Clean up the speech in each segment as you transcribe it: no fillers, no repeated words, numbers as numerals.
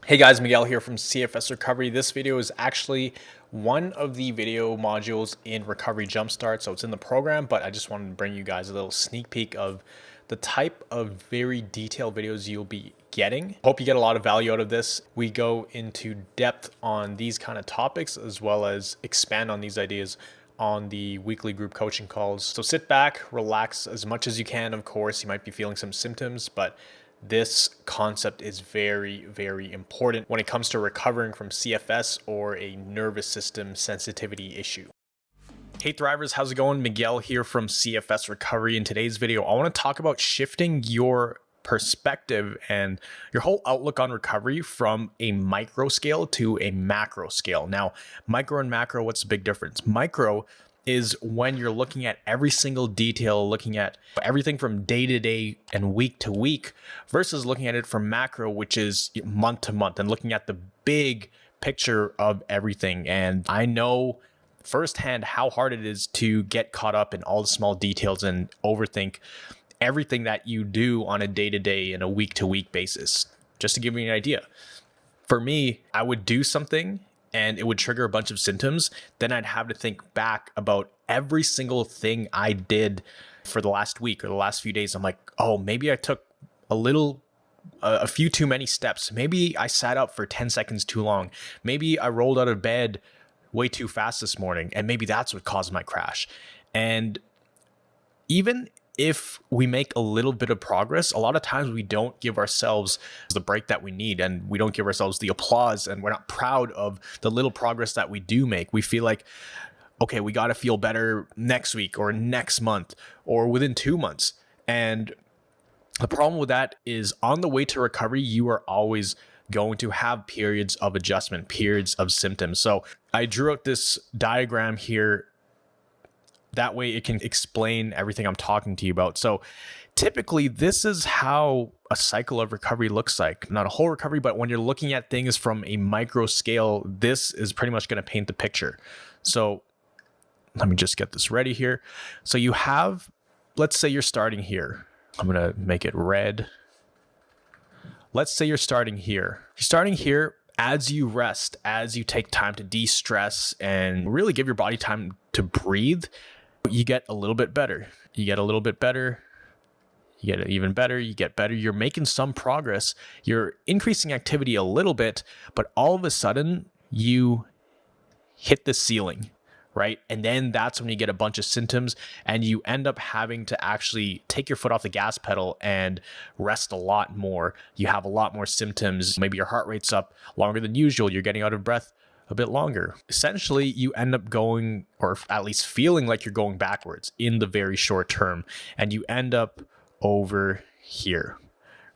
Hey guys, Miguel here from CFS Recovery. This video is actually one of the video modules in Recovery Jumpstart. So it's in the program, but I just wanted to bring you guys a little sneak peek of the type of very detailed videos you'll be getting. Hope you get a lot of value out of this. We go into depth on these kind of topics as well as expand on these ideas on the weekly group coaching calls. So sit back, relax as much as you can. Of course, you might be feeling some symptoms, but this concept is very, very important when it comes to recovering from CFS or a nervous system sensitivity issue. Hey Thrivers, how's it going? Miguel here from CFS Recovery. In today's video, I want to talk about shifting your perspective and your whole outlook on recovery from a micro scale to a macro scale. Now, micro and macro, what's the big difference? Micro is when you're looking at every single detail, looking at everything from day to day and week to week, versus looking at it from macro, which is month to month, and looking at the big picture of everything. And I know firsthand how hard it is to get caught up in all the small details and overthink everything that you do on a day-to-day and a week-to-week basis. Just to give you an idea, for me, I would do something and it would trigger a bunch of symptoms. Then I'd have to think back about every single thing I did for the last week or the last few days. I'm like, oh, maybe I took a few too many steps. Maybe I sat up for 10 seconds too long. Maybe I rolled out of bed way too fast this morning, and maybe that's what caused my crash. And even if we make a little bit of progress, a lot of times we don't give ourselves the break that we need, and we don't give ourselves the applause, and we're not proud of the little progress that we do make. We feel like, okay, we got to feel better next week or next month or within 2 months. And the problem with that is on the way to recovery, you are always going to have periods of adjustment, periods of symptoms. So I drew out this diagram here. That way it can explain everything I'm talking to you about. So typically this is how a cycle of recovery looks like. Not a whole recovery, but when you're looking at things from a micro scale, this is pretty much going to paint the picture. So let me just get this ready here. So you have, let's say you're starting here. I'm going to make it red. Let's say you're starting here. You're starting here. As you rest, as you take time to de-stress and really give your body time to breathe, you get a little bit better. You get a little bit better. You get even better. You get better. You're making some progress. You're increasing activity a little bit, but all of a sudden you hit the ceiling, right? And then that's when you get a bunch of symptoms and you end up having to actually take your foot off the gas pedal and rest a lot more. You have a lot more symptoms. Maybe your heart rate's up longer than usual. You're getting out of breath a bit longer. Essentially, you end up going, or at least feeling like you're going backwards in the very short term, and you end up over here,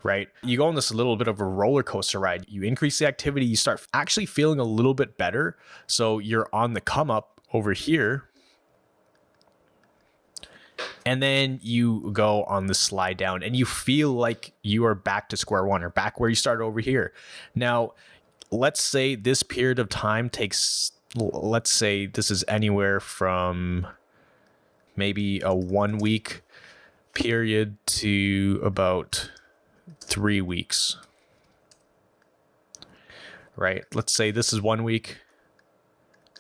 right? You go on this little bit of a roller coaster ride. You increase the activity, you start actually feeling a little bit better. So you're on the come up over here, and then you go on the slide down and you feel like you are back to square one or back where you started over here. Now, let's say this period of time takes, let's say this is anywhere from maybe a 1 week period to about 3 weeks, right? Let's say this is 1 week.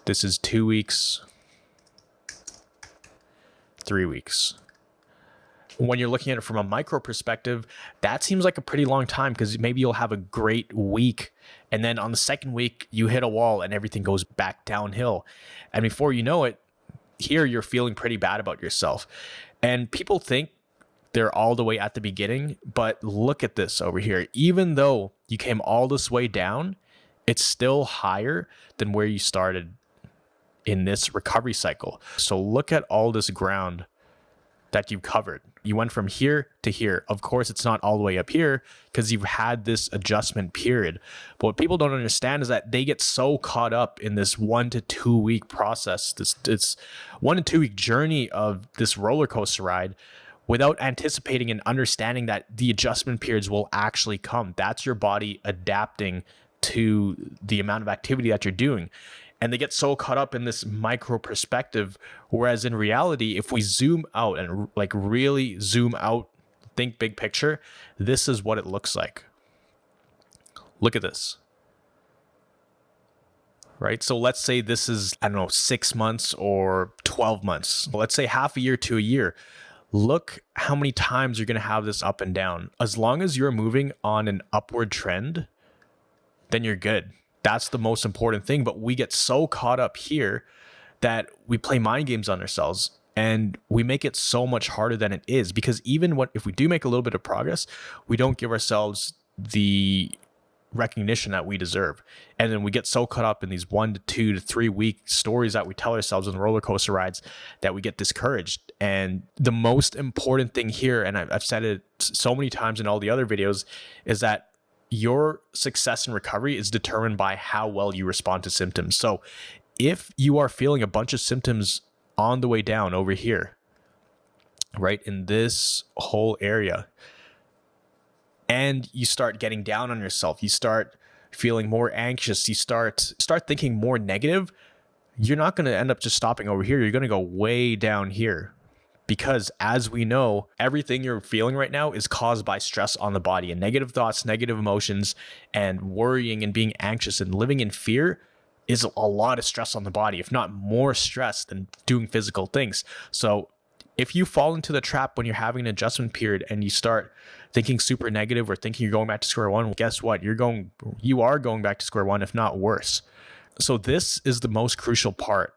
This is 2 weeks, 3 weeks. When you're looking at it from a micro perspective, that seems like a pretty long time because maybe you'll have a great week. And then on the second week, you hit a wall and everything goes back downhill. And before you know it, here you're feeling pretty bad about yourself. And people think they're all the way at the beginning, but look at this over here. Even though you came all this way down, it's still higher than where you started in this recovery cycle. So look at all this ground that you've covered. You went from here to here. Of course, it's not all the way up here because you've had this adjustment period. But what people don't understand is that they get so caught up in this 1 to 2 week process, this 1 to 2 week journey of this roller coaster ride, without anticipating and understanding that the adjustment periods will actually come. That's your body adapting to the amount of activity that you're doing. And they get so caught up in this micro perspective. Whereas in reality, if we zoom out and like really zoom out, think big picture, this is what it looks like. Look at this. right? So let's say this is, I don't know, 6 months or 12 months. Let's say half a year to a year. Look how many times you're going to have this up and down. As long as you're moving on an upward trend, then you're good. That's the most important thing. But we get so caught up here that we play mind games on ourselves and we make it so much harder than it is, because even if we do make a little bit of progress, we don't give ourselves the recognition that we deserve. And then we get so caught up in these 1 to 2 to 3 week stories that we tell ourselves on the roller coaster rides that we get discouraged. And the most important thing here, and I've said it so many times in all the other videos, is that your success in recovery is determined by how well you respond to symptoms. So if you are feeling a bunch of symptoms on the way down over here, right in this whole area, and you start getting down on yourself, you start feeling more anxious, you start thinking more negative, you're not going to end up just stopping over here. You're going to go way down here, because as we know, everything you're feeling right now is caused by stress on the body, and negative thoughts, negative emotions, and worrying and being anxious and living in fear is a lot of stress on the body, if not more stress than doing physical things. So if you fall into the trap when you're having an adjustment period and you start thinking super negative or thinking you're going back to square one, well, guess what? You are going back to square one, if not worse. So this is the most crucial part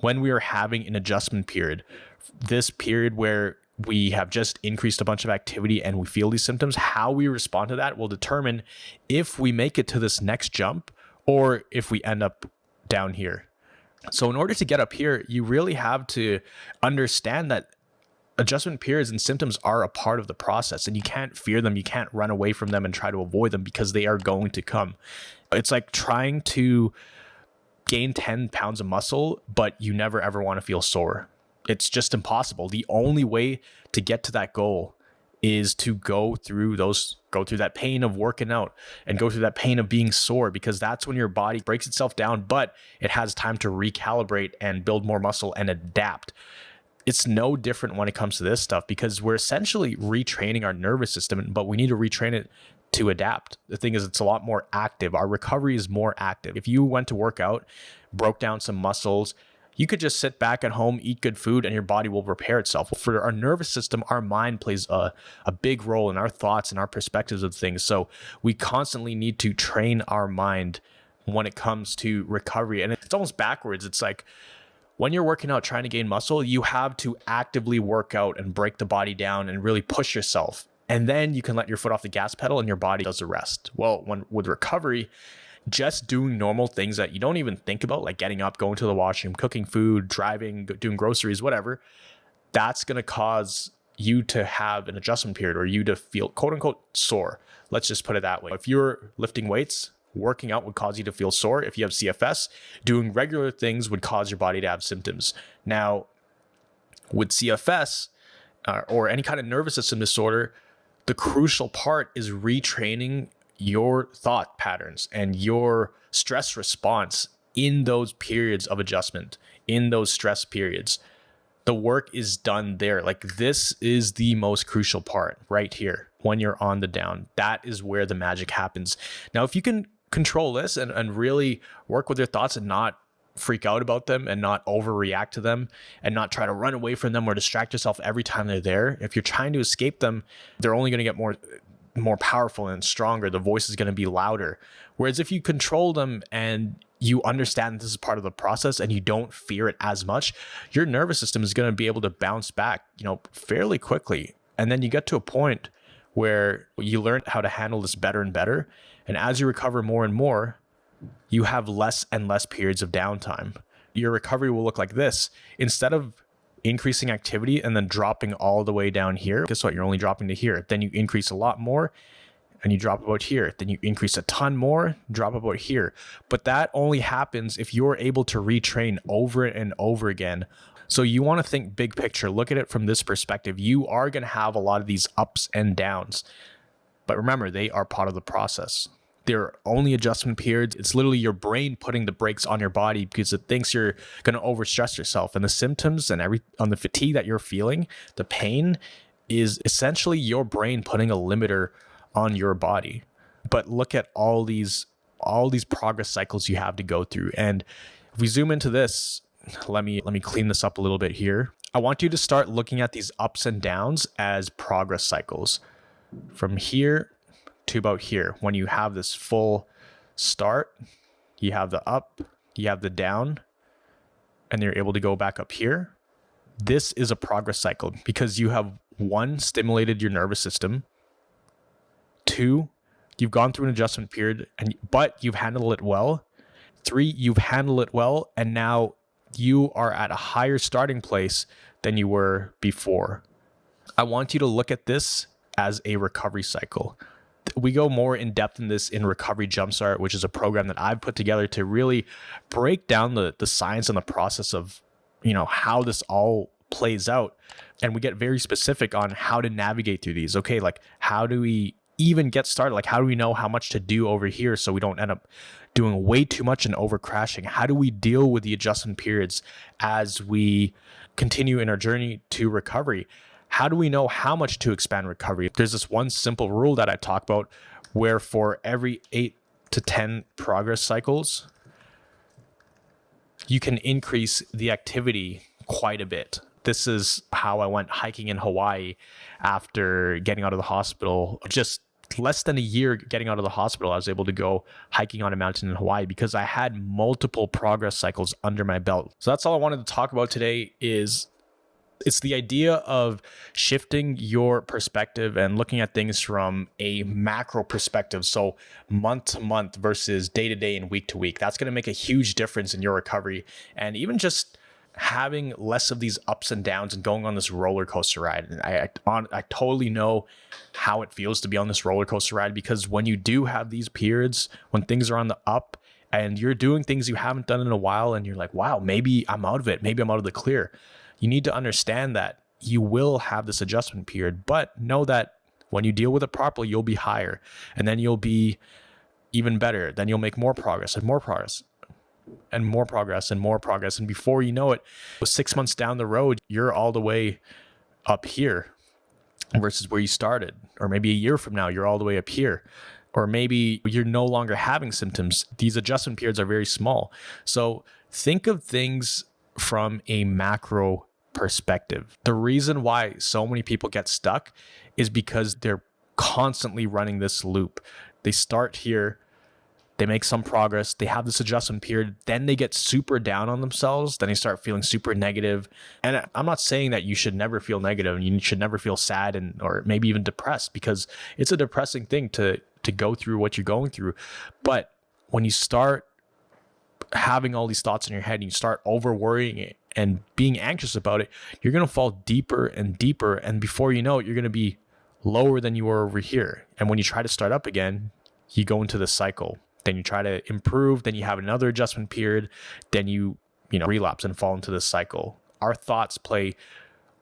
when we are having an adjustment period. This period where we have just increased a bunch of activity and we feel these symptoms, how we respond to that will determine if we make it to this next jump or if we end up down here. So in order to get up here, you really have to understand that adjustment periods and symptoms are a part of the process, and you can't fear them. You can't run away from them and try to avoid them, because they are going to come. It's like trying to gain 10 pounds of muscle, but you never ever want to feel sore. It's just impossible. The only way to get to that goal is to go through that pain of working out and go through that pain of being sore, because that's when your body breaks itself down, but it has time to recalibrate and build more muscle and adapt. It's no different when it comes to this stuff, because we're essentially retraining our nervous system, but we need to retrain it to adapt. The thing is, it's a lot more active. Our recovery is more active. If you went to work out, broke down some muscles, you could just sit back at home, eat good food, and your body will repair itself. For our nervous system, our mind plays a big role in our thoughts and our perspectives of things. So we constantly need to train our mind when it comes to recovery. And it's almost backwards. It's like, when you're working out trying to gain muscle, you have to actively work out and break the body down and really push yourself. And then you can let your foot off the gas pedal and your body does the rest. Well, with recovery, just doing normal things that you don't even think about, like getting up, going to the washroom, cooking food, driving, doing groceries, whatever, that's going to cause you to have an adjustment period, or you to feel quote unquote sore. Let's just put it that way. If you're lifting weights, working out would cause you to feel sore. If you have CFS, doing regular things would cause your body to have symptoms. Now, with CFS or any kind of nervous system disorder, the crucial part is retraining your thought patterns and your stress response in those periods of adjustment, in those stress periods. The work is done there. Like, this is the most crucial part right here. When you're on the down, that is where the magic happens. Now, if you can control this and really work with your thoughts and not freak out about them and not overreact to them and not try to run away from them or distract yourself every time they're there. If you're trying to escape them, they're only going to get more powerful and stronger. The voice is going to be louder. Whereas if you control them and you understand this is part of the process and you don't fear it as much, your nervous system is going to be able to bounce back, fairly quickly. And then you get to a point where you learn how to handle this better and better. And as you recover more and more, you have less and less periods of downtime. Your recovery will look like this. Instead of increasing activity and then dropping all the way down here, guess what? You're only dropping to here. Then you increase a lot more and you drop about here. Then you increase a ton more, drop about here. But that only happens if you're able to retrain over and over again. So you want to think big picture. Look at it from this perspective. You are going to have a lot of these ups and downs. But remember, they are part of the process. They're only adjustment periods. It's literally your brain putting the brakes on your body because it thinks you're going to overstress yourself. And the symptoms and on the fatigue that you're feeling, the pain is essentially your brain putting a limiter on your body. But look at all these all these progress cycles you have to go through. And if we zoom into this, let me clean this up a little bit here. I want you to start looking at these ups and downs as progress cycles. From here to about here, when you have this full start, you have the up, you have the down, and you're able to go back up here. This is a progress cycle because you have 1, stimulated your nervous system. 2, you've gone through an adjustment period, but you've handled it well. 3, you've handled it well, and now you are at a higher starting place than you were before. I want you to look at this as a recovery cycle. We go more in depth in this in Recovery Jumpstart, which is a program that I've put together to really break down the science and the process of, how this all plays out. And we get very specific on how to navigate through these. Okay, like how do we even get started? Like how do we know how much to do over here so we don't end up doing way too much and over crashing? How do we deal with the adjustment periods as we continue in our journey to recovery? How do we know how much to expand recovery? There's this one simple rule that I talk about where for every 8 to 10 progress cycles, you can increase the activity quite a bit. This is how I went hiking in Hawaii after getting out of the hospital. Just less than a year getting out of the hospital, I was able to go hiking on a mountain in Hawaii because I had multiple progress cycles under my belt. So that's all I wanted to talk about today. It's the idea of shifting your perspective and looking at things from a macro perspective. So month to month versus day to day and week to week. That's going to make a huge difference in your recovery. And even just having less of these ups and downs and going on this roller coaster ride. And I totally know how it feels to be on this roller coaster ride, because when you do have these periods, when things are on the up and you're doing things you haven't done in a while and you're like, wow, maybe I'm out of it. Maybe I'm out of the clear. You need to understand that you will have this adjustment period, but know that when you deal with it properly, you'll be higher, and then you'll be even better. Then you'll make more progress and more progress and more progress and more progress. And before you know it, 6 months down the road, you're all the way up here versus where you started. Or maybe a year from now, you're all the way up here. Or maybe you're no longer having symptoms. These adjustment periods are very small. So think of things from a macro perspective. The reason why so many people get stuck is because they're constantly running this loop. They start here, they make some progress, they have this adjustment period, then they get super down on themselves, then they start feeling super negative. And I'm not saying that you should never feel negative and you should never feel sad or maybe even depressed, because it's a depressing thing to go through what you're going through. But when you start having all these thoughts in your head and you start over worrying it and being anxious about it, you're going to fall deeper and deeper. And before you know it, you're going to be lower than you were over here. And when you try to start up again, you go into the cycle. Then you try to improve. Then you have another adjustment period. Then you relapse and fall into this cycle. Our thoughts play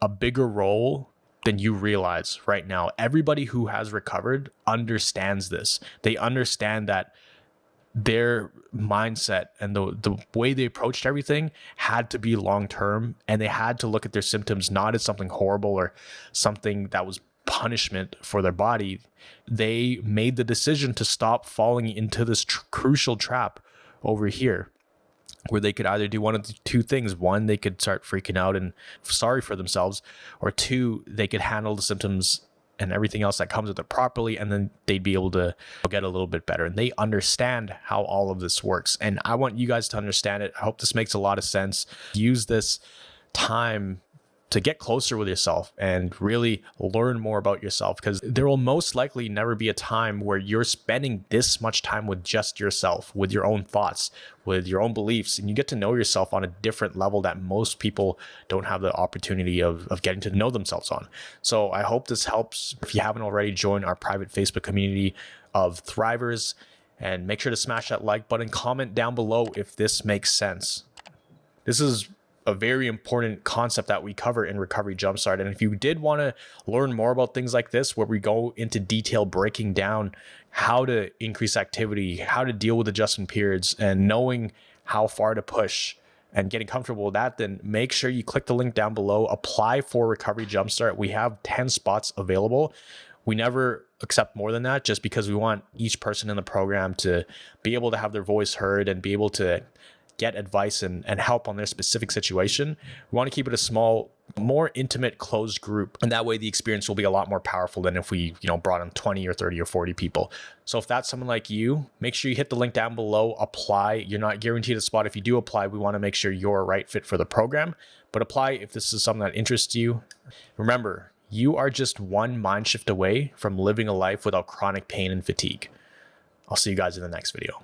a bigger role than you realize right now. Everybody who has recovered understands this. They understand that their mindset and the way they approached everything had to be long-term, and they had to look at their symptoms not as something horrible or something that was punishment for their body. They made the decision to stop falling into this crucial trap over here, where they could either do one of the two things. One, they could start freaking out and sorry for themselves, or 2, they could handle the symptoms and everything else that comes with it properly, and then they'd be able to get a little bit better. And they understand how all of this works. And I want you guys to understand it. I hope this makes a lot of sense. Use this time to get closer with yourself and really learn more about yourself, because there will most likely never be a time where you're spending this much time with just yourself, with your own thoughts, with your own beliefs, and you get to know yourself on a different level that most people don't have the opportunity of getting to know themselves on. So I hope this helps. If you haven't already, join our private Facebook community of Thrivers, and make sure to smash that like button. Comment down below if this makes sense. This is a very important concept that we cover in Recovery Jumpstart. And if you did want to learn more about things like this, where we go into detail breaking down how to increase activity, how to deal with adjustment periods, and knowing how far to push and getting comfortable with that, then make sure you click the link down below. Apply for Recovery Jumpstart. We have 10 spots available. We never accept more than that, just because we want each person in the program to be able to have their voice heard and be able to get advice and help on their specific situation. We want to keep it a small, more intimate, closed group. And that way the experience will be a lot more powerful than if we, brought in 20 or 30 or 40 people. So if that's someone like you, make sure you hit the link down below, apply. You're not guaranteed a spot. If you do apply, we want to make sure you're a right fit for the program, but apply if this is something that interests you. Remember, you are just one mind shift away from living a life without chronic pain and fatigue. I'll see you guys in the next video.